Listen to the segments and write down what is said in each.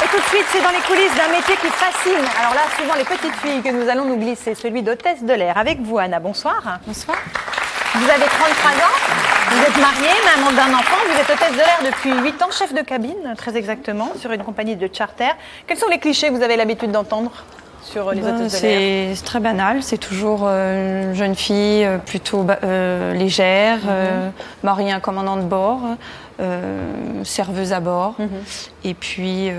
Et tout de suite, c'est dans les coulisses d'un métier qui fascine. Alors là, souvent les petites filles que nous allons nous glisser, celui d'hôtesse de l'air. Avec vous, Anna, bonsoir. Bonsoir. Vous avez 33 ans, vous êtes mariée, maman d'un enfant, vous êtes hôtesse de l'air depuis 8 ans, chef de cabine, très exactement, sur une compagnie de charter. Quels sont les clichés que vous avez l'habitude d'entendre sur les hôtesses de l'air? C'est très banal, c'est toujours une jeune fille plutôt légère, mariée à un commandant de bord, serveuse à bord, et puis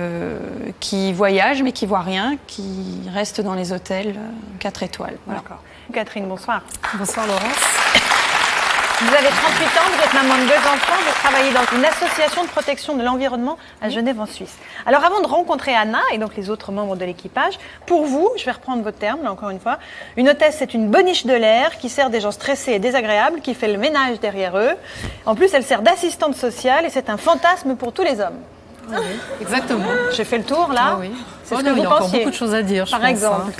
qui voyage mais qui voit rien, qui reste dans les hôtels 4 étoiles. Voilà. D'accord. Catherine, bonsoir. Bonsoir Laurence. Vous avez 38 ans, vous êtes maman de 2 enfants, vous travaillez dans une association de protection de l'environnement à Genève en Suisse. Alors avant de rencontrer Anna et donc les autres membres de l'équipage, pour vous, je vais reprendre votre terme là encore une fois, une hôtesse c'est une boniche de l'air qui sert des gens stressés et désagréables, qui fait le ménage derrière eux. En plus elle sert d'assistante sociale et c'est un fantasme pour tous les hommes. Oui, exactement. J'ai fait le tour là. Ah oui. C'est ce Oh que non, vous il y a encore pensiez. beaucoup de choses à dire, je Par pense, exemple.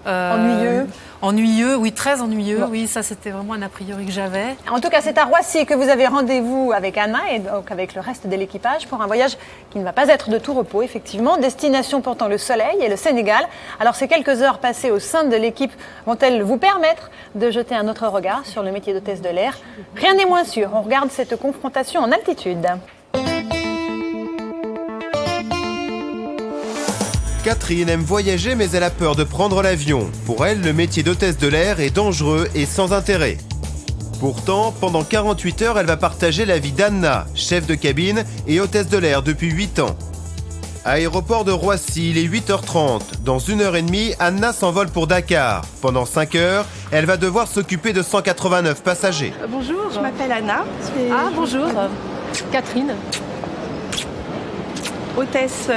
hein. Ennuyeux. Ennuyeux, oui, très ennuyeux. Bon. Oui, ça c'était vraiment un a priori que j'avais. En tout cas, c'est à Roissy que vous avez rendez-vous avec Anna et donc avec le reste de l'équipage pour un voyage qui ne va pas être de tout repos, effectivement. Destination portant le soleil et le Sénégal. Alors, ces quelques heures passées au sein de l'équipe vont-elles vous permettre de jeter un autre regard sur le métier d'hôtesse de l'air? Rien n'est moins sûr. On regarde cette confrontation en altitude. Catherine aime voyager mais elle a peur de prendre l'avion. Pour elle, le métier d'hôtesse de l'air est dangereux et sans intérêt. Pourtant, pendant 48 heures, elle va partager la vie d'Anna, chef de cabine et hôtesse de l'air depuis 8 ans. Aéroport de Roissy, il est 8h30. Dans 1h30, Anna s'envole pour Dakar. Pendant 5 heures, elle va devoir s'occuper de 189 passagers. Bonjour, je m'appelle Anna. Ah, bonjour. Catherine. Hôtesse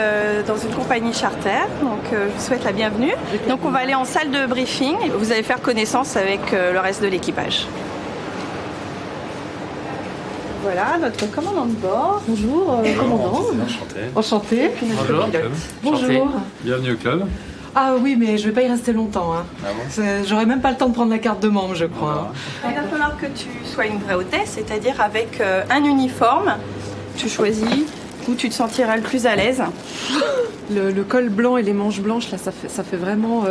dans une compagnie charter, donc je vous souhaite la bienvenue. Donc on va aller en salle de briefing, vous allez faire connaissance avec le reste de l'équipage. Voilà, notre commandant de bord. Bonjour, commandant. Enchanté. Enchanté. Bonjour. Bonjour. Bienvenue au club. Ah oui, mais je vais pas y rester longtemps. Hein. Ah bon? J'aurai même pas le temps de prendre la carte de membre, je crois. Il va falloir que tu sois une vraie hôtesse, c'est-à-dire avec un uniforme. Tu choisis où tu te sentiras le plus à l'aise. Le col blanc et les manches blanches, là, ça fait vraiment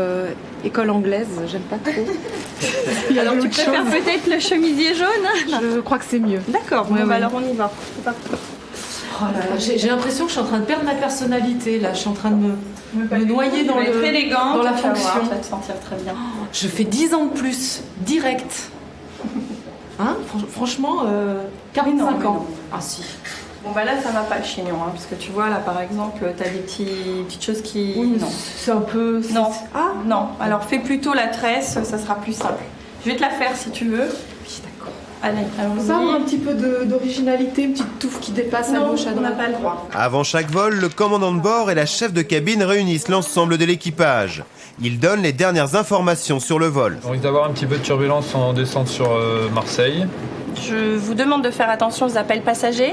école anglaise. J'aime pas trop. Il y a Alors tu d'autres préfères choses. peut-être le chemisier jaune? Je crois que c'est mieux. D'accord, Ouais, bon, bah ouais. alors on y va. C'est parti. Oh là là, j'ai l'impression que je suis en train de perdre ma personnalité, là. Je suis en train de me noyer dans, Tu vas être élégante, dans la tu vas voir, fonction. tu vas te sentir très bien. Je fais 10 ans de plus, direct. Hein? Franchement, 45 Mais non. ans. Ah si. Bon bah là ça va pas le chignon, hein, parce que tu vois là par exemple t'as des petites choses qui... Non. C'est un peu... Non. Ah Non, alors fais plutôt la tresse, ça sera plus simple. Je vais te la faire si tu veux. Oui, d'accord. Allez, Ça, allons-y. un petit peu d'originalité, une petite touffe qui dépasse à Non, gauche, à on n'a droite. pas le droit. Avant chaque vol, le commandant de bord et la chef de cabine réunissent l'ensemble de l'équipage. Ils donnent les dernières informations sur le vol. On risque d'avoir un petit peu de turbulence en descente sur Marseille. Je vous demande de faire attention aux appels passagers.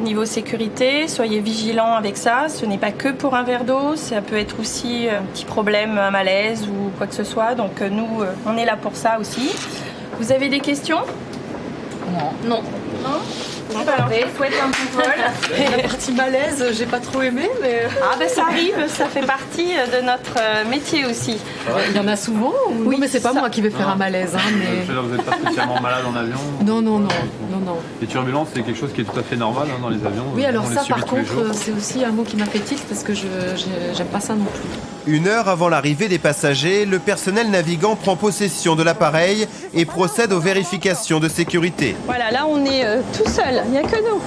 Niveau sécurité, soyez vigilants avec ça. Ce n'est pas que pour un verre d'eau, ça peut être aussi un petit problème, un malaise ou quoi que ce soit. Donc nous, on est là pour ça aussi. Vous avez des questions? Non. Bon, bah alors, je vous souhaite un bon vol. La partie malaise, j'ai pas trop aimé, mais... Ah ben ça arrive, ça fait partie de notre métier aussi. Il y en a souvent ou... Oui, Non, mais c'est pas ça- moi qui vais faire un malaise, hein, mais... Vous n'êtes pas spécialement malade en avion? Non. Non. Les turbulences, c'est quelque chose qui est tout à fait normal dans les avions. Oui, alors On les ça, subit par tous les contre, jours. c'est aussi un mot qui m'a fait tilt parce que j'aime pas ça non plus. 1 heure avant l'arrivée des passagers, le personnel navigant prend possession de l'appareil et procède aux vérifications de sécurité. Voilà, là on est tout seul, il n'y a que nous.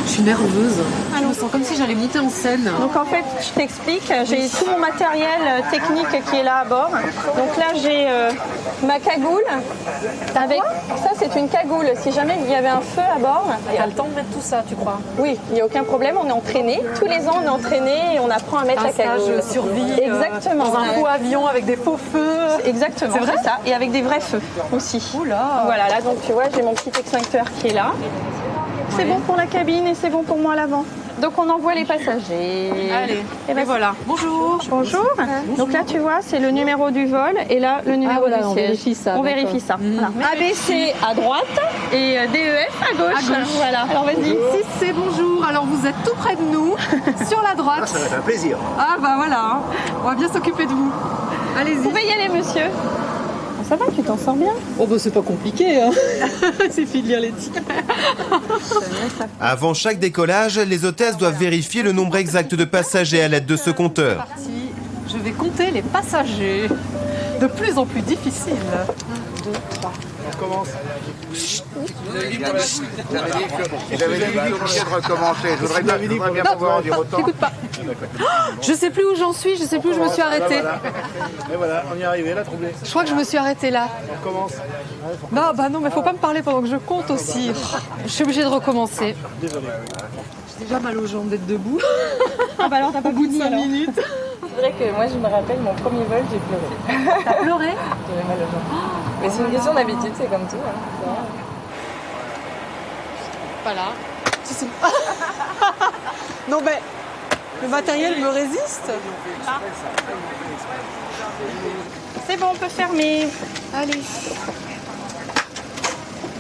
Je suis nerveuse. Je me sens comme si j'allais monter en scène. Donc en fait, je t'explique, j'ai tout mon matériel technique qui est là à bord. Donc là j'ai ma cagoule. Avec ça c'est une cagoule. Si jamais il y avait un feu à bord, Il y a le temps de mettre tout ça, tu crois? oui, il n'y a aucun problème, on est entraîné. Tous les ans on est entraîné et on apprend à mettre Un la cagoule. stage survie Exactement. dans un faux avion avec des faux feux. Exactement, C'est vrai c'est ça. Et avec des vrais feux aussi. Oula. Voilà, là donc tu vois, j'ai mon petit extincteur qui est là. C'est bon pour la cabine et c'est bon pour moi à l'avant. Donc on envoie les passagers. Allez, Et ben, voilà. Bonjour. Bonjour. Donc là, tu vois, c'est le numéro du vol et là, le numéro voilà, du on siège. vérifie ça, On d'accord. vérifie ça. Voilà. ABC à droite et DEF à gauche. À gauche. Voilà. Alors vas-y. 6C, bonjour. Alors vous vous êtes tout près de nous, sur la droite. Ça va faire plaisir. Ah bah voilà, hein. On va bien s'occuper de vous. Allez-y. Vous pouvez y aller, monsieur. Ça va, tu t'en sors bien? Oh bah c'est pas compliqué, hein. Il suffit de lire les titres. Avant chaque décollage, les hôtesses doivent vérifier le nombre exact de passagers à l'aide de ce compteur. Parti. Je vais compter les passagers. De plus en plus difficile. 1, 2, 3. On commence. J'avais dit de recommencer. Je voudrais bien pouvoir en dire autant. T'écoutes pas. Je sais plus où j'en suis, je sais plus où je me suis arrêtée. Et voilà, on y est arrivé, là, troublé. Je crois que je me suis arrêtée là. On commence. Non, bah non, mais faut pas me parler pendant que je compte aussi. Je suis obligée de recommencer. Désolé. J'ai déjà mal aux jambes d'être debout. Ah bah alors t'as pas Au bout de 5 minutes. C'est vrai que moi je me rappelle mon premier vol, j'ai pleuré. T'as pleuré? J'avais mal aux jambes. Mais c'est une question d'habitude, c'est comme tout. Hein. Voilà. Non mais le matériel me résiste. C'est bon, on peut fermer. Allez.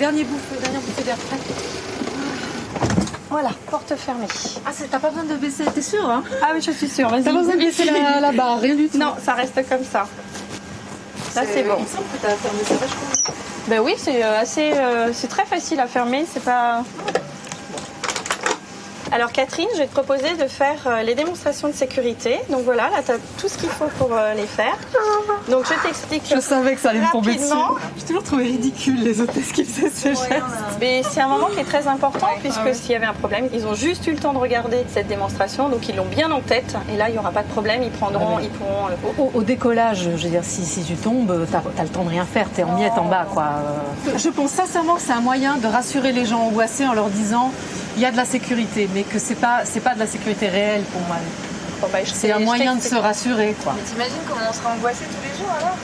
Dernière bouffée d'air frais. Voilà, porte fermée. Ah, t'as pas besoin de baisser, t'es sûre, hein? Ah oui, je suis sûre, vas-y. T'as pas besoin de baisser la barre, rien du tout. Non, ça reste comme ça. Là, c'est bon. Il me semble que t'as fermé ça vachement. Ben oui, c'est assez, c'est très facile à fermer, c'est pas... Alors Catherine, je vais te proposer de faire les démonstrations de sécurité. Donc voilà, là tu as tout ce qu'il faut pour les faire. Donc je t'explique. Je savais que ça allait me tomber dessus. rapidement. J'ai toujours trouvé ridicule les hôtesses qui faisaient ce geste. Mais c'est un moment qui est très important puisque s'il y avait un problème, ils ont juste eu le temps de regarder cette démonstration, donc ils l'ont bien en tête. Et là, il n'y aura pas de problème, ils pourront. Au décollage, je veux dire, si tu tombes, t'as le temps de rien faire, t'es en miettes en bas, quoi. Je pense sincèrement que c'est un moyen de rassurer les gens angoissés en leur disant il y a de la sécurité, mais que c'est pas de la sécurité réelle pour moi. Bon, bah, C'est un moyen de se rassurer, quoi. Mais t'imagines comment on sera angoissé tous les jours alors?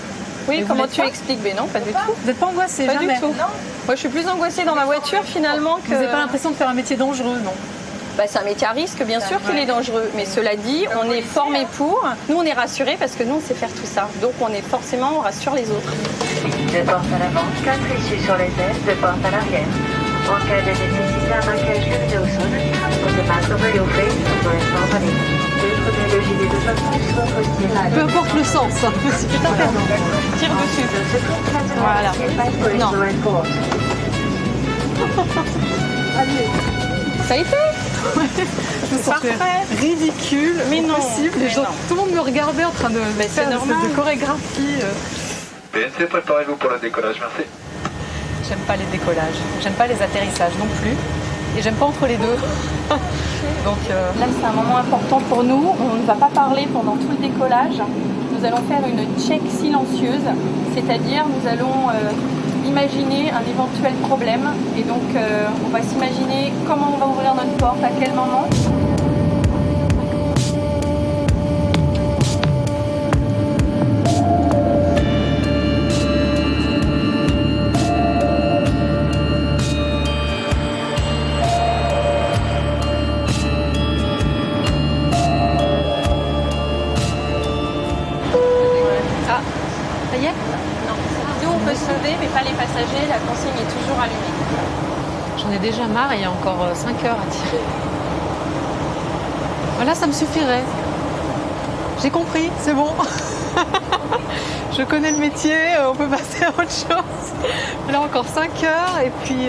Oui, vous comment l'êtes tu pas expliques? Mais non, pas du tout. Vous n'êtes pas angoissé, Pas jamais. du tout. Moi, je suis plus angoissée dans ma voiture finalement que. Vous n'avez pas l'impression de faire un métier dangereux, non? Bah, c'est un métier à risque, bien sûr qu'il est dangereux. Mais cela dit, on est formé pour. Nous, on est rassurés parce que nous, on sait faire tout ça. Donc, on rassure les autres. Deux portes à l'avant, 4 issues sur les ailes, 2 portes à l'arrière. En cas de nécessité, un marquage levé au sol, on se passe over your face, on peut être emballé. Prenez le gilet de secours, votre style. Peu importe le sens, hein. C'est tout à fait. Tire dessus. Voilà. Non. Ça a été? Je me sentais Parfait. ridicule, Mais non, impossible. Les mais gens, non. tout le monde me regardait en train de Mais faire c'est une espèce normal. de chorégraphie. PNC, préparez-vous pour le décollage, merci. J'aime pas les décollages, j'aime pas les atterrissages non plus, et j'aime pas entre les deux. Donc Là, c'est un moment important pour nous. On ne va pas parler pendant tout le décollage. Nous allons faire une check silencieuse, c'est-à-dire nous allons imaginer un éventuel problème. Et donc, on va s'imaginer comment on va ouvrir notre porte, à quel moment. Ah, ça y est? Non. Nous, on peut sauver, mais pas les passagers. La consigne est toujours allumée. j'en ai déjà marre, il y a encore 5 heures à tirer. Voilà, ça me suffirait. J'ai compris, c'est bon. Je connais le métier, on peut passer à autre chose. Là, encore 5 heures, et puis...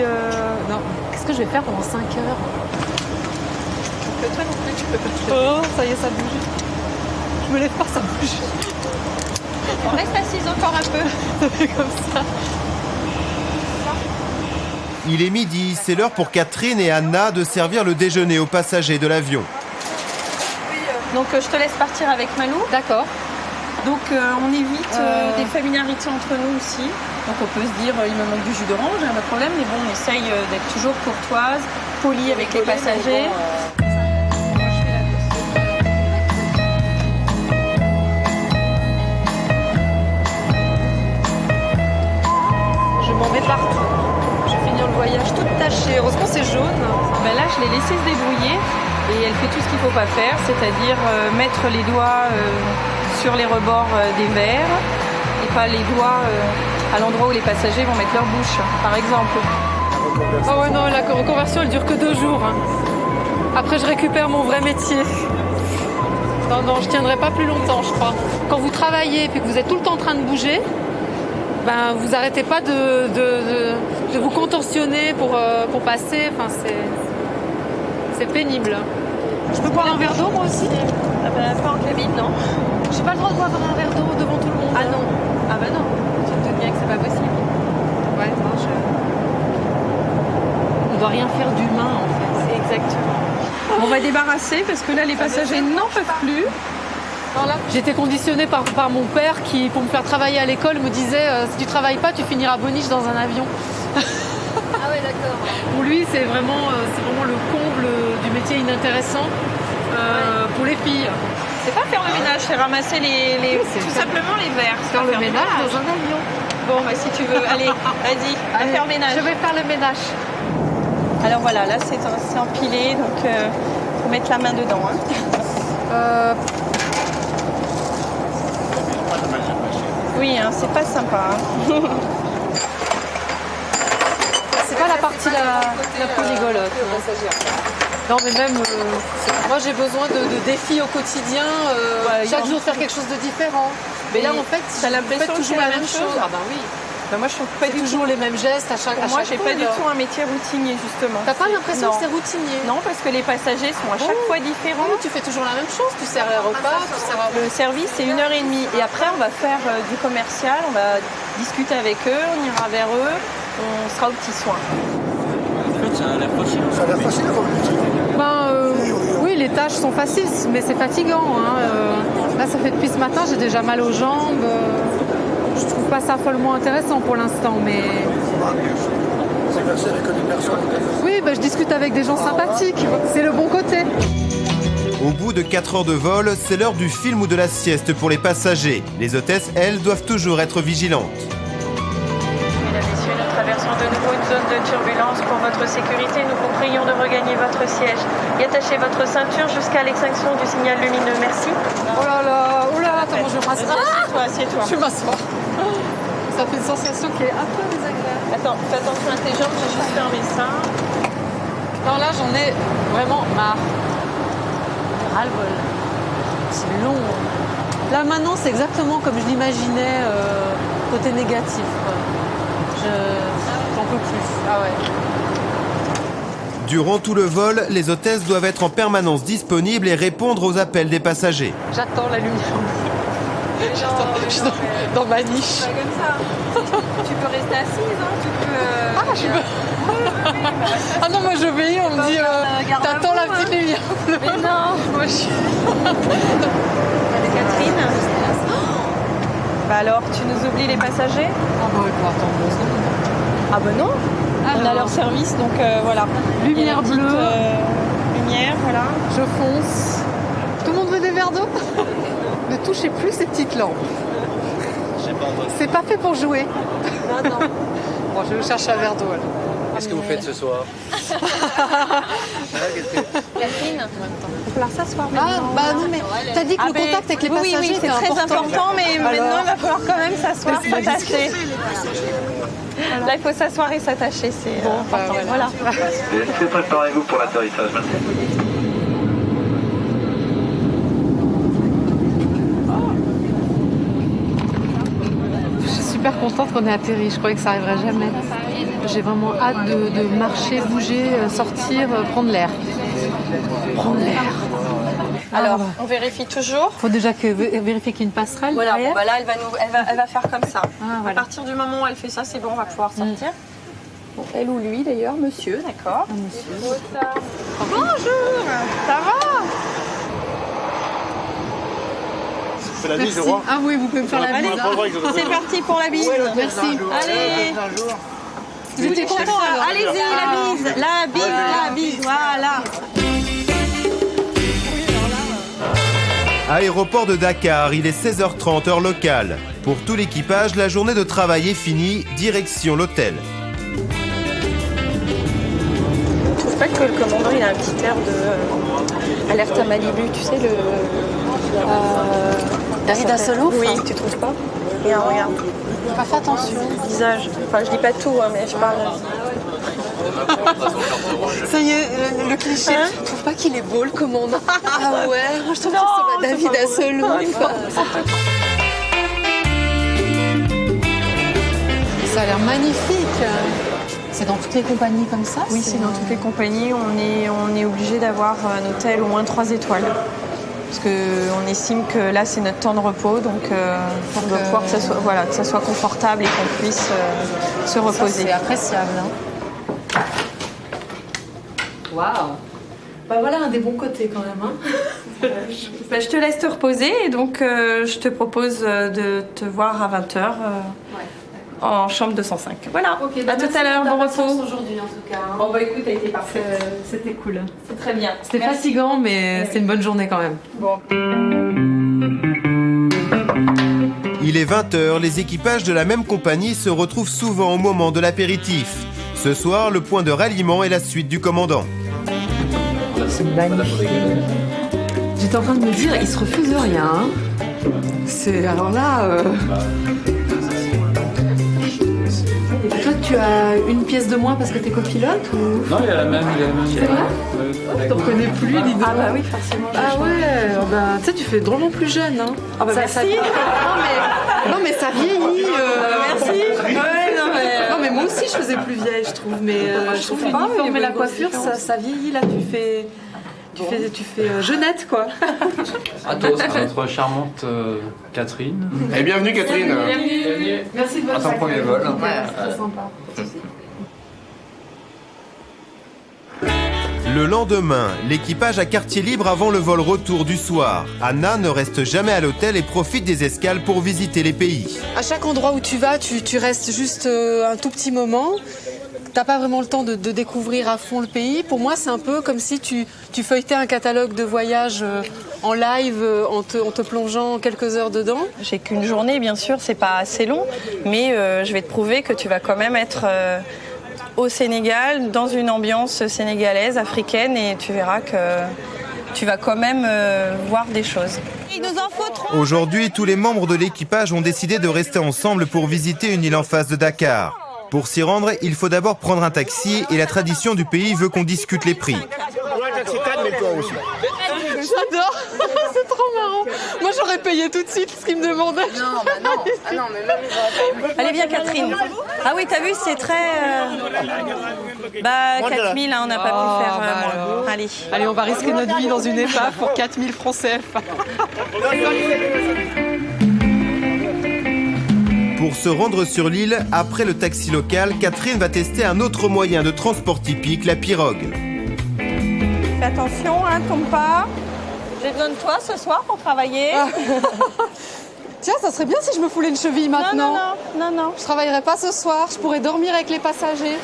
non, qu'est-ce que je vais faire pendant 5 heures? Que toi non plus, tu peux pas. Oh, ça y est, ça bouge. Je me lève pas, ça bouge. On reste assise encore un peu. Ça fait comme ça. Il est midi, c'est l'heure pour Catherine et Anna de servir le déjeuner aux passagers de l'avion. Donc, je te laisse partir avec Malou. D'accord. Donc on évite des familiarités entre nous aussi. Donc on peut se dire il me manque du jus d'orange, pas de problème, mais bon on essaye d'être toujours courtoise, polie avec les passagers. Je m'en vais partout. Je vais finir le voyage toute tachée. Heureusement, c'est jaune. Ben là je l'ai laissée se débrouiller et elle fait tout ce qu'il ne faut pas faire, c'est-à-dire mettre les doigts sur les rebords des verres et pas les doigts à l'endroit où les passagers vont mettre leur bouche, par exemple. Ah ouais, non, la reconversion, elle dure que 2 jours. Hein. qu'après je récupère mon vrai métier. Non, je tiendrai pas plus longtemps, je crois. Quand vous travaillez et que vous êtes tout le temps en train de bouger, ben, vous n'arrêtez pas de vous contorsionner pour passer. Enfin, c'est pénible. Je peux boire un verre d'eau, moi aussi? Pas en cabine, non. J'ai pas le droit de boire un verre d'eau devant tout le monde. Ah non. Ah bah non. Tu te doutes bien que c'est pas possible. Ouais, non, on doit rien faire d'humain, en fait. Exactement. On va débarrasser parce que là, les passagers n'en peuvent plus. J'étais conditionnée par mon père qui, pour me faire travailler à l'école, me disait si tu travailles pas, tu finiras boniche dans un avion. Ah ouais, d'accord. Pour lui, c'est vraiment le comble du métier inintéressant pour les filles. C'est pas faire le ménage, c'est ramasser tout simplement les verres. Faire le ménage dans un avion. Bon, bah si tu veux, allez, vas-y, va faire le ménage. Je vais faire le ménage. Alors voilà, là c'est empilé, donc faut mettre la main dedans. Hein. Oui, hein, c'est pas sympa. Hein. C'est pas la partie la plus rigolote. Non, mais même, moi j'ai besoin de défis au quotidien, chaque jour faire quelque chose de différent. Mais là, en fait, t'as l'impression que toujours c'est la même chose. Ah ben oui. Ben moi, je trouve pas du toujours les mêmes gestes à chaque fois. Moi, j'ai pas du tout un métier routinier, justement. T'as pas l'impression que c'est routinier? Non, parce que les passagers sont à chaque fois différents. Oui, tu fais toujours la même chose, tu sers les repas, tu sers... Le service, c'est 1h30. Et après, on va faire du commercial, on va discuter avec eux, on ira vers eux, on sera aux petits soins. En fait, ça a l'air facile. Ça a l'air facile comme métier. Oui, les tâches sont faciles, mais c'est fatigant. Hein. Là, ça fait depuis ce matin, j'ai déjà mal aux jambes. Je trouve pas ça follement intéressant pour l'instant, mais... C'est avec des personnes. Oui, je discute avec des gens sympathiques. C'est le bon côté. Au bout de 4 heures de vol, c'est l'heure du film ou de la sieste pour les passagers. Les hôtesses, elles, doivent toujours être vigilantes. Mesdames, Messieurs, nous traversons de nouveau une zone de turbulence. Pour votre sécurité, nous vous prions de regagner votre siège et attachez votre ceinture jusqu'à l'extinction du signal lumineux. Merci. Oh là là, attends, moi je vais m'asseoir. Assieds-toi. Je vais m'asseoir. Ça fait une sensation qui est un peu désagréable. Attends, fais attention à tes jambes, j'ai juste fermé ça. Non, là j'en ai vraiment marre. Ras-le-bol. C'est long. Là maintenant, c'est exactement comme je l'imaginais, côté négatif. J'en peux plus. Ah ouais. Durant tout le vol, les hôtesses doivent être en permanence disponibles et répondre aux appels des passagers. J'attends la lumière. Je suis dans ma niche. Pas comme ça. Tu peux rester assise, hein, tu peux... Ah, je peux... Ah non, moi j'obéis, on me dit t'attends la petite lumière. Mais non. Moi je suis... Catherine. Bah alors, tu nous oublies les passagers? Ah bah oui, faut attendre 2 secondes. Ah bah non. Alors. On a leur service, donc voilà. Lumière Il y a la petite, bleue. lumière, voilà. Je fonce. Tout le monde veut des verres d'eau? Ne touchez plus ces petites lampes. C'est pas fait pour jouer. Non, non. Bon, je vais chercher un verre d'eau alors. Qu'est-ce que vous faites ce soir? Catherine, on peut leur s'asseoir Ah, maintenant. bah non, mais t'as dit que le contact avec les passagers, oui, c'est très important, mais maintenant il va falloir quand même s'asseoir, s'attacher. Là, il faut s'asseoir et s'attacher, c'est important. Voilà. Que préparez-vous pour l'atterrissage maintenant? Je suis super contente qu'on ait atterri. Je croyais que ça arriverait jamais. J'ai vraiment hâte de marcher, bouger, sortir, prendre l'air. Prendre l'air. Alors, on vérifie toujours. Il faut déjà vérifier qu'il y a une passerelle. Voilà, derrière. bon, bah là, elle va faire comme ça. Ah, voilà. À partir du moment où elle fait ça, c'est bon, on va pouvoir sortir. Bon, elle ou lui d'ailleurs, monsieur, d'accord. Monsieur. Bonjour, ça va? C'est la bise, je Merci. crois. Ah oui, vous pouvez me faire la bise. C'est parti pour la bise. Merci. Allez, Vous étiez content alors? allez-y, la bise, voilà. Aéroport de Dakar, il est 16h30 heure locale. Pour tout l'équipage, la journée de travail est finie, direction l'hôtel. Je trouve pas que le commandant il a un petit air de alerte à Malibu, tu sais le. David Hasselhoff? Oui, tu trouves pas? Regarde. Pas fait attention. Visage. Enfin, je dis pas tout, hein, mais je parle. Ça y est, le cliché. Tu trouves pas qu'il est beau le commandant? Ah ouais, moi je trouve qu'il ressemble à David Hasselhoff. Ça a l'air magnifique. C'est dans toutes les compagnies comme ça? Oui, c'est dans toutes les compagnies. On est obligé d'avoir un hôtel au moins 3 étoiles. Parce qu'on estime que là, c'est notre temps de repos. Donc, on doit pouvoir que ça soit confortable et qu'on puisse se reposer. C'est appréciable. Hein. Waouh! Bah voilà un des bons côtés quand même. Hein. Je te laisse te reposer et donc je te propose de te voir à 20h en chambre 205. Voilà, Ok, à tout à l'heure, bon repos. Aujourd'hui en tout cas. Hein. Bon bah écoute, t'as été parfaite. C'était cool. C'est très bien. C'était Merci. fatigant mais c'est une bonne journée quand même. Bon. Il est 20h, les équipages de la même compagnie se retrouvent souvent au moment de l'apéritif. Ce soir, le point de ralliement est la suite du commandant. J'étais en train de me dire, il se refuse rien. Hein. C'est alors là. Et toi, tu as une pièce de moins parce que t'es copilote ou... Non, il y a la même. C'est vrai? T'en connais plus, dis donc. Ah bah oui, forcément. Ah ouais, bah, tu sais, tu fais drôlement plus jeune. Hein. Ah bah Ça- merci. Non mais ça vieillit. Merci. Ouais, Non mais moi aussi je faisais plus vieille, je trouve. Mais je trouve l'uniforme et la coiffure, ça vieillit là. Tu fais jeunette quoi. Athos, notre charmante Catherine. Et bienvenue Catherine. Merci de À votre ton premier vol. C'est sympa. Le lendemain, l'équipage a quartier libre avant le vol retour du soir. Anna ne reste jamais à l'hôtel et profite des escales pour visiter les pays. À chaque endroit où tu vas, tu restes juste un tout petit moment. T'as pas vraiment le temps de découvrir à fond le pays. Pour moi, c'est un peu comme si tu feuilletais un catalogue de voyage en live en te plongeant quelques heures dedans. J'ai qu'une journée, bien sûr, c'est pas assez long, mais je vais te prouver que tu vas quand même être au Sénégal, dans une ambiance sénégalaise, africaine, et tu verras que tu vas quand même voir des choses. Il nous en faut 3. Aujourd'hui, tous les membres de l'équipage ont décidé de rester ensemble pour visiter une île en face de Dakar. Pour s'y rendre, il faut d'abord prendre un taxi et la tradition du pays veut qu'on discute les prix. J'adore, c'est trop marrant. Moi, j'aurais payé tout de suite ce qu'il me demandait. Non, bah non. Ah non, mais même Allez, viens, Catherine. Ah oui, t'as vu, c'est très... 4000, hein, on n'a pas pu faire moins. Allez. Allez, on va risquer notre vie dans une épave pour 4000 francs CFA. Pour se rendre sur l'île, après le taxi local, Catherine va tester un autre moyen de transport typique, la pirogue. Fais attention, hein, tombe pas. J'ai besoin de toi ce soir pour travailler. Tiens, ça serait bien si je me foulais une cheville maintenant. Non. Je travaillerai pas ce soir, je pourrais dormir avec les passagers.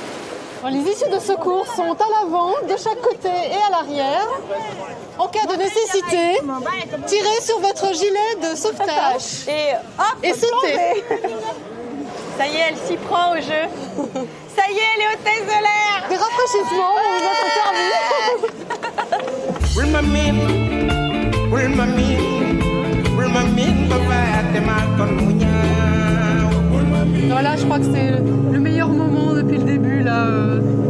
Les issues de secours sont à l'avant, de chaque côté et à l'arrière. En cas de nécessité, tirez sur votre gilet de sauvetage Et hop, et sautez. ça y est, elle s'y prend au jeu. Ça y est, elle est hôtesse de l'air. Des rafraîchissements, on va s'en Voilà, je crois que c'est le meilleur moment depuis le début là.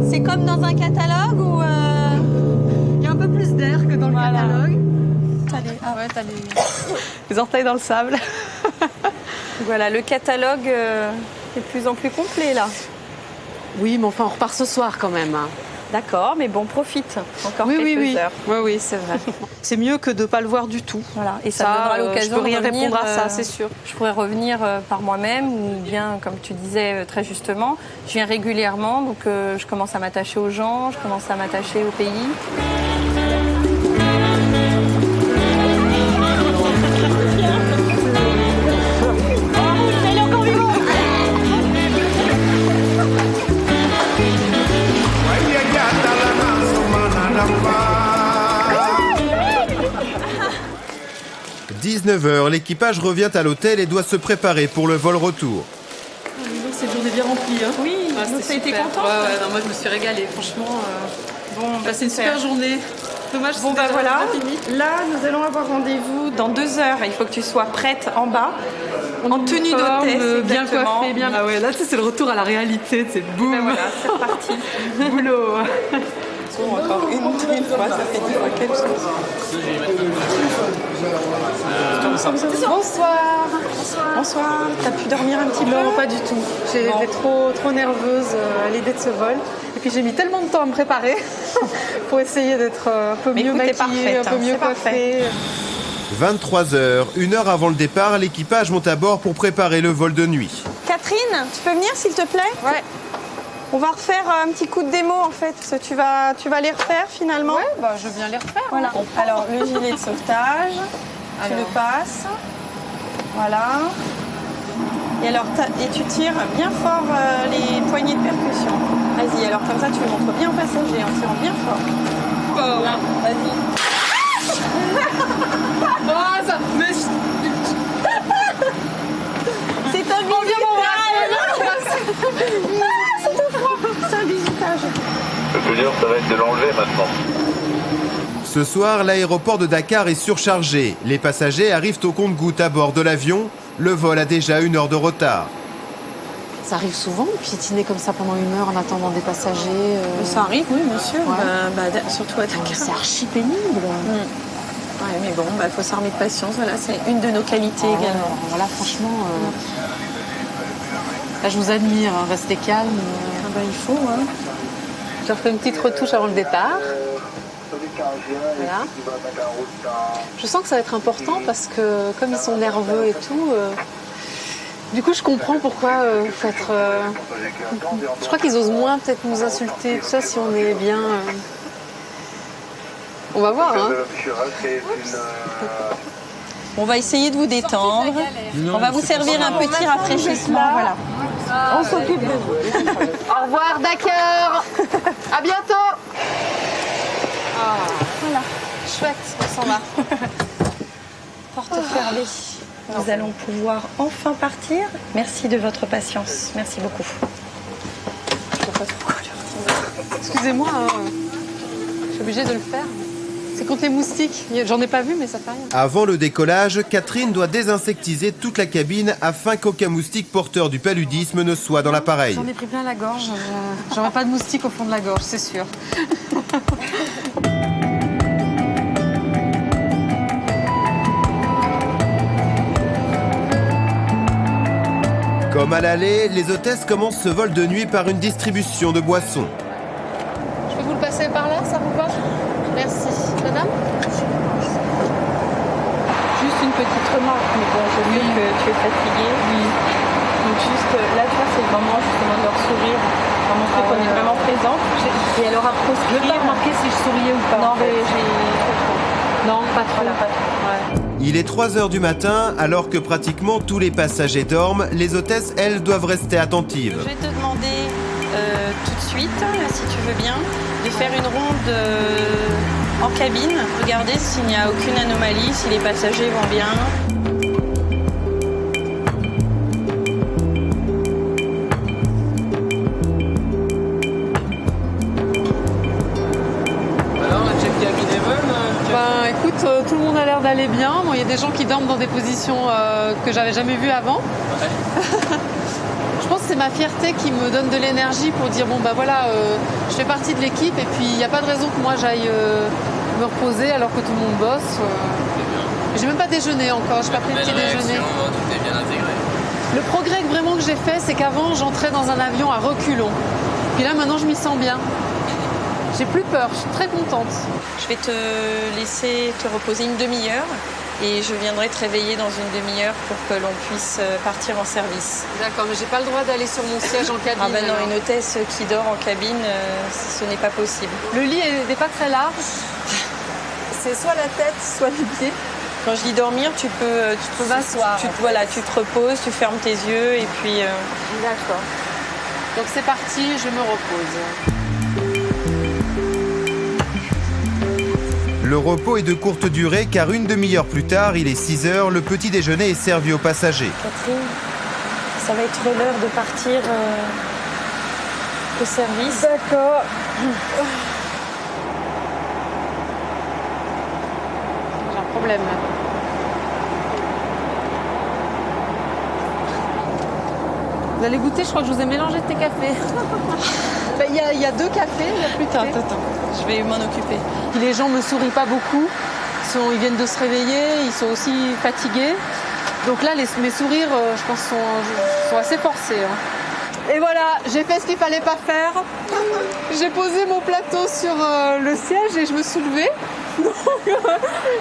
C'est comme dans un catalogue ou... Il y a un peu plus d'air que dans le catalogue. Ah ouais, t'as les orteils dans le sable. Voilà, le catalogue est de plus en plus complet là. Oui, mais enfin, on repart ce soir quand même. Hein. D'accord, mais bon, profite. Encore Oui, quelques heures. Oui, c'est vrai. C'est mieux que de ne pas le voir du tout. Voilà, et ça me donnera l'occasion je peux rien de revenir, répondre à ça, c'est sûr. Je pourrais revenir par moi-même ou bien, comme tu disais très justement, je viens régulièrement, donc je commence à m'attacher aux gens, je commence à m'attacher au pays. « 19h, l'équipage revient à l'hôtel et doit se préparer pour le vol retour. Cette journée bien remplie. Hein. Oui, Ouais, donc c'était t'as été super. contente. Ouais, non, moi je me suis régalée, franchement. Bon, C'est une super journée. Dommage, Bon c'est bah déjà voilà, fini. là nous allons avoir rendez-vous dans 2 heures. Il faut que tu sois prête en bas En tenue uniforme, d'hôtesse, bien exactement. coiffée, bien. Ah ouais, là, c'est le retour à la réalité, c'est boum. Ben voilà, c'est reparti. Boulot. Encore une fois, ça fait 10 fois quelque chose. Bonsoir. Bonsoir, t'as pu dormir un petit peu? Non, pas du tout. J'étais trop nerveuse à l'idée de ce vol. Et puis j'ai mis tellement de temps à me préparer pour essayer d'être un peu Mais mieux écoute, t'es maquillée, parfaite, un peu hein, mieux c'est parfait. coiffée. 23h, 1 heure avant le départ, l'équipage monte à bord pour préparer le vol de nuit. Catherine, tu peux venir s'il te plaît? Ouais. On va refaire un petit coup de démo en fait. Tu vas les refaire finalement? Ouais, bah je viens les refaire. Voilà. Alors le gilet de sauvetage, tu le passes. Voilà. Et alors et tu tires bien fort les poignées de percussion. Vas-y, alors comme ça tu le montres bien au passager en tirant bien fort. Là, vas-y. Oh, ça me... C'est un C'est un visitage. Le plus dur, ça va être de l'enlever maintenant. Ce soir, l'aéroport de Dakar est surchargé. Les passagers arrivent au compte-gouttes à bord de l'avion. Le vol a déjà 1 heure de retard. Ça arrive souvent, piétiner comme ça pendant 1 heure en attendant des passagers. Ça arrive, oui, monsieur. Ouais. Surtout à Dakar. C'est archi pénible. Ouais, mais bon, faut s'armer de patience. Voilà, c'est une de nos qualités également. Voilà, franchement, là, je vous admire. Hein, restez calme. Il faut. Hein. Je refais une petite retouche avant le départ. Voilà. Je sens que ça va être important parce que comme ils sont nerveux et tout, du coup je comprends pourquoi faut être. Je crois qu'ils osent moins peut-être nous insulter, tout ça si on est bien. On va voir. Hein. On va essayer de vous détendre. On va vous servir un petit rafraîchissement. Voilà. On s'occupe de vous. Au revoir Dakar. À bientôt. Voilà. Chouette, on s'en va. Porte fermée. Nous allons pouvoir enfin partir. Merci de votre patience. Merci beaucoup. Excusez-moi, je suis obligée de le faire. C'est contre les moustiques. J'en ai pas vu, mais ça fait rien. Avant le décollage, Catherine doit désinsectiser toute la cabine afin qu'aucun moustique porteur du paludisme ne soit dans l'appareil. J'en ai pris plein la gorge. J'aurai pas de moustiques au fond de la gorge, c'est sûr. Comme à l'aller, les hôtesses commencent ce vol de nuit par une distribution de boissons. Je peux vous le passer par là, ça vous va? Merci. Madame? Juste une petite remarque, mais bon, je sais que tu es fatiguée. Oui. Donc juste là, tu vois, c'est le moment justement de leur sourire, pour montrer qu'on est vraiment présente. Et elle aura proscrit. Je n'ai pas remarqué si je souriais ou pas. Non, mais j'ai... Non, pas trop. Voilà, pas trop. Ouais. Il est 3h du matin, alors que pratiquement tous les passagers dorment, les hôtesses, elles, doivent rester attentives. Je vais te demander tout de suite, si tu veux bien, de faire une ronde en cabine. Regardez s'il n'y a aucune anomalie, si les passagers vont bien. Alors, la check cabin Even, Ben écoute, tout le monde a l'air d'aller bien. Bon, il y a des gens qui dorment dans des positions que j'avais jamais vues avant. Je pense que c'est ma fierté qui me donne de l'énergie pour dire bon bah voilà, je fais partie de l'équipe et puis il n'y a pas de raison que moi j'aille me reposer alors que tout le monde bosse. J'ai même pas déjeuné encore, j'ai pas pris le petit déjeuner. tout est bien intégré. Le progrès vraiment que j'ai fait, c'est qu'avant j'entrais dans un avion à reculons. Puis là maintenant je m'y sens bien. J'ai plus peur, je suis très contente. Je vais te laisser te reposer une demi-heure et je viendrai te réveiller dans une demi-heure pour que l'on puisse partir en service. D'accord, mais j'ai pas le droit d'aller sur mon siège en cabine. Ah ben non, alors. une hôtesse qui dort en cabine, ce n'est pas possible. Le lit n'est pas très large. C'est soit la tête, soit les pieds. Quand je dis dormir, tu peux m'asseoir. Voilà, tu te reposes, tu fermes tes yeux et puis... D'accord. Donc c'est parti, je me repose. Le repos est de courte durée car une demi-heure plus tard, il est 6h, le petit déjeuner est servi aux passagers. Catherine, ça va être l'heure de partir au service. D'accord. J'ai un problème là. Vous allez goûter, je crois que je vous ai mélangé de thé café. Il y a 2 cafés, il n'y a plus de thé. Attends, je vais m'en occuper. Les gens ne me sourient pas beaucoup. Ils viennent de se réveiller, ils sont aussi fatigués. Donc là, mes sourires, je pense, sont assez forcés. Et voilà, j'ai fait ce qu'il fallait pas faire. J'ai posé mon plateau sur le siège et je me suis levée. Donc,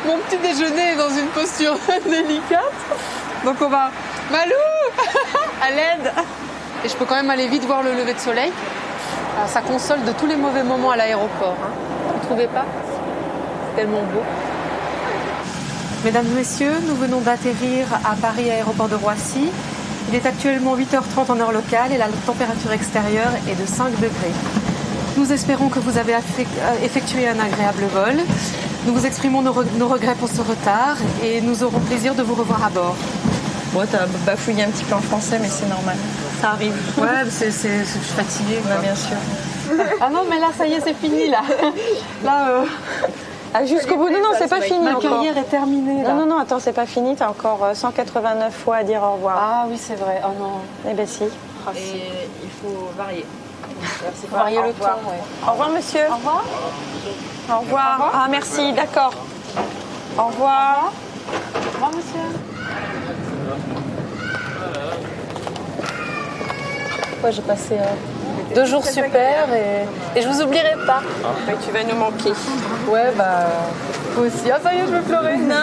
mon petit déjeuner est dans une posture délicate. Donc on va... Malou à l'aide. Et je peux quand même aller vite voir le lever de soleil. Alors, ça console de tous les mauvais moments à l'aéroport. Vous ne trouvez pas? C'est tellement beau. Mesdames et messieurs, nous venons d'atterrir à Paris Aéroport de Roissy. Il est actuellement 8h30 en heure locale et la température extérieure est de 5 degrés. Nous espérons que vous avez effectué un agréable vol. Nous vous exprimons nos regrets pour ce retard et nous aurons plaisir de vous revoir à bord. Bon, t'as bafouillé un petit peu en français, mais c'est normal. Ça arrive. Ouais, je suis fatiguée. Bah, bien sûr. Ah non, mais là, ça y est, c'est fini, là. Ah, jusqu'au bout. Non, c'est pas fini Ma encore. carrière est terminée, là. Non, attends, c'est pas fini. T'as encore 189 fois à dire au revoir. Ah oui, c'est vrai. Oh non. Eh ben si. Et il faut varier. Il faut varier le ton, ouais. Au revoir, monsieur. Au revoir. Au revoir. Ah, merci, d'accord. Au revoir. Au revoir, monsieur. Ouais, j'ai passé 2 jours super et je vous oublierai pas. Ouais, tu vas nous manquer. Ouais, bah... Vous aussi. Ah, ça y est, je vais pleurer. Non,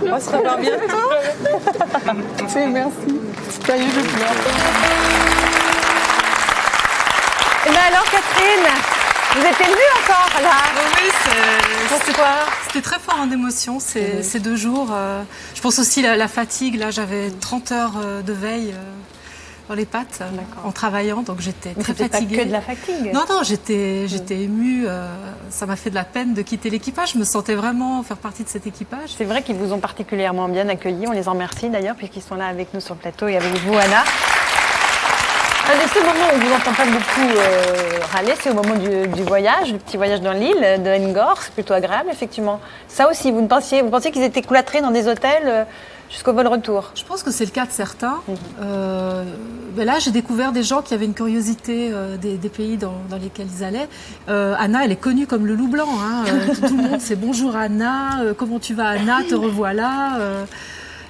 on va se revoir bientôt. Merci. Ça y est, je pleure. Et bien alors, Catherine, vous êtes émue encore, là? Oui, Pourquoi? c'était très fort en émotion ces 2 jours. Je pense aussi la fatigue. Là, j'avais 30 heures de veille dans les pattes en travaillant, donc j'étais très fatiguée. Pas que de la fatigue. Non, j'étais émue. Ça m'a fait de la peine de quitter l'équipage. Je me sentais vraiment faire partie de cet équipage. C'est vrai qu'ils vous ont particulièrement bien accueillis. On les en remercie d'ailleurs, puisqu'ils sont là avec nous sur le plateau et avec vous, Anna. Un des seuls moments où on ne vous entend pas beaucoup râler, c'est au moment du voyage, du petit voyage dans l'île de Ngor. C'est plutôt agréable, effectivement. Ça aussi, vous pensiez qu'ils étaient cloîtrés dans des hôtels jusqu'au vol retour? Je pense que c'est le cas de certains. Mais là, j'ai découvert des gens qui avaient une curiosité des pays dans lesquels ils allaient. Anna, elle est connue comme le loup blanc. Tout le monde, c'est bonjour Anna, comment tu vas Anna, te revoilà.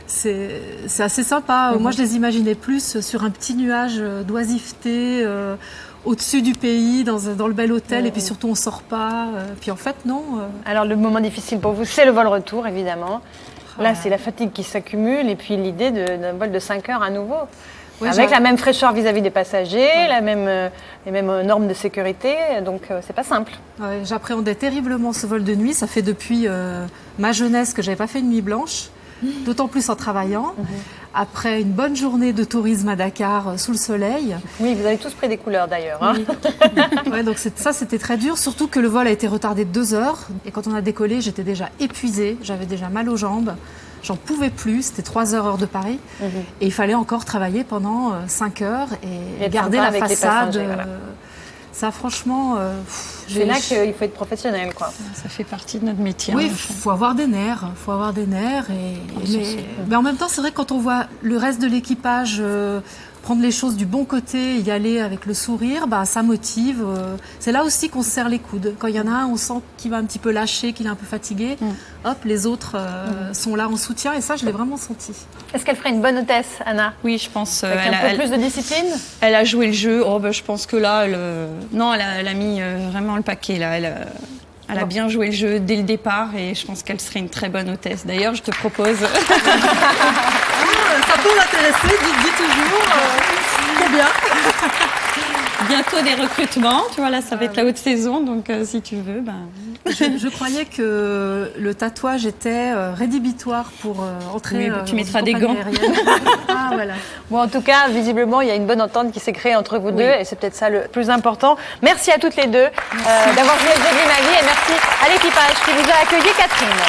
C'est assez sympa. Moi, je les imaginais plus sur un petit nuage d'oisiveté au-dessus du pays, dans le bel hôtel, et puis surtout, on ne sort pas. Puis en fait, non. Alors, le moment difficile pour vous, c'est le vol retour, évidemment. Là, c'est la fatigue qui s'accumule, et puis l'idée d'un vol de 5 heures à nouveau. Oui, avec la même fraîcheur vis-à-vis des passagers, les mêmes normes de sécurité, donc c'est pas simple. Ouais, j'appréhendais terriblement ce vol de nuit. Ça fait depuis ma jeunesse que j'avais pas fait une nuit blanche. D'autant plus en travaillant, après une bonne journée de tourisme à Dakar sous le soleil. Oui, vous avez tous pris des couleurs d'ailleurs. Hein. Oui. Ouais, donc ça, c'était très dur, surtout que le vol a été retardé de 2 heures. Et quand on a décollé, j'étais déjà épuisée, j'avais déjà mal aux jambes, j'en pouvais plus, c'était 3 heures de Paris. Et il fallait encore travailler pendant 5 heures et garder la façade. Ça, franchement, c'est là qu'il faut être professionnel, quoi. Ça fait partie de notre métier. Oui, il faut avoir des nerfs. Mais en même temps, c'est vrai que quand on voit le reste de l'équipage prendre les choses du bon côté, y aller avec le sourire, ça motive. C'est là aussi qu'on se serre les coudes. Quand il y en a un, on sent qu'il va un petit peu lâcher, qu'il est un peu fatigué. Hop, les autres sont là en soutien. Et ça, je l'ai vraiment senti. Est-ce qu'elle ferait une bonne hôtesse, Anna? Oui, je pense. Avec un peu plus de discipline? Elle a joué le jeu. Je pense que là, elle a mis vraiment le paquet. Là. Elle a bien joué le jeu dès le départ et je pense qu'elle serait une très bonne hôtesse. D'ailleurs, je te propose... Ça peut m'intéresser, dis toujours. C'est bien. Bientôt des recrutements. Tu vois, là, ça va être la haute saison. Donc, si tu veux, Je croyais que le tatouage était rédhibitoire pour entrer. Oui, tu mettras des gants. Ah, voilà. Bon, en tout cas, visiblement, il y a une bonne entente qui s'est créée entre vous deux et c'est peut-être ça le plus important. Merci à toutes les deux d'avoir joué le jeu de ma vie et merci à l'équipage qui vous a accueilli, Catherine.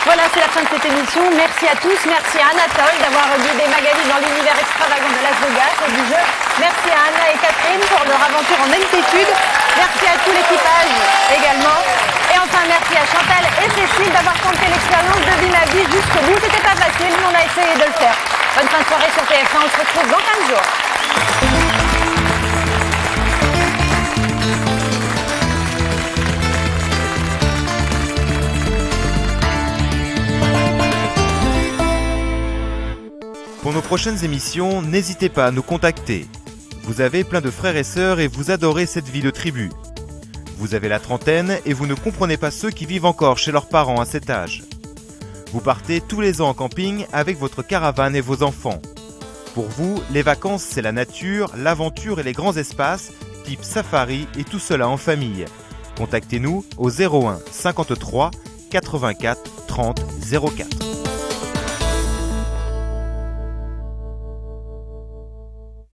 Voilà, c'est la fin de cette émission. Merci à tous. Merci à Anatole d'avoir guidé Magali dans l'univers extravagant de Las Vegas et du jeu. Merci à Anna et Catherine pour leur aventure en altitude. Merci à tout l'équipage également. Et enfin, merci à Chantal et Cécile d'avoir tenté l'expérience de Vie ma vie jusqu'au bout. C'était pas facile, mais on a essayé de le faire. Bonne fin de soirée sur TF1, on se retrouve dans 15 jours. Pour nos prochaines émissions, n'hésitez pas à nous contacter. Vous avez plein de frères et sœurs et vous adorez cette vie de tribu. Vous avez la trentaine et vous ne comprenez pas ceux qui vivent encore chez leurs parents à cet âge. Vous partez tous les ans en camping avec votre caravane et vos enfants. Pour vous, les vacances, c'est la nature, l'aventure et les grands espaces, type safari et tout cela en famille. Contactez-nous au 01 53 84 30 04.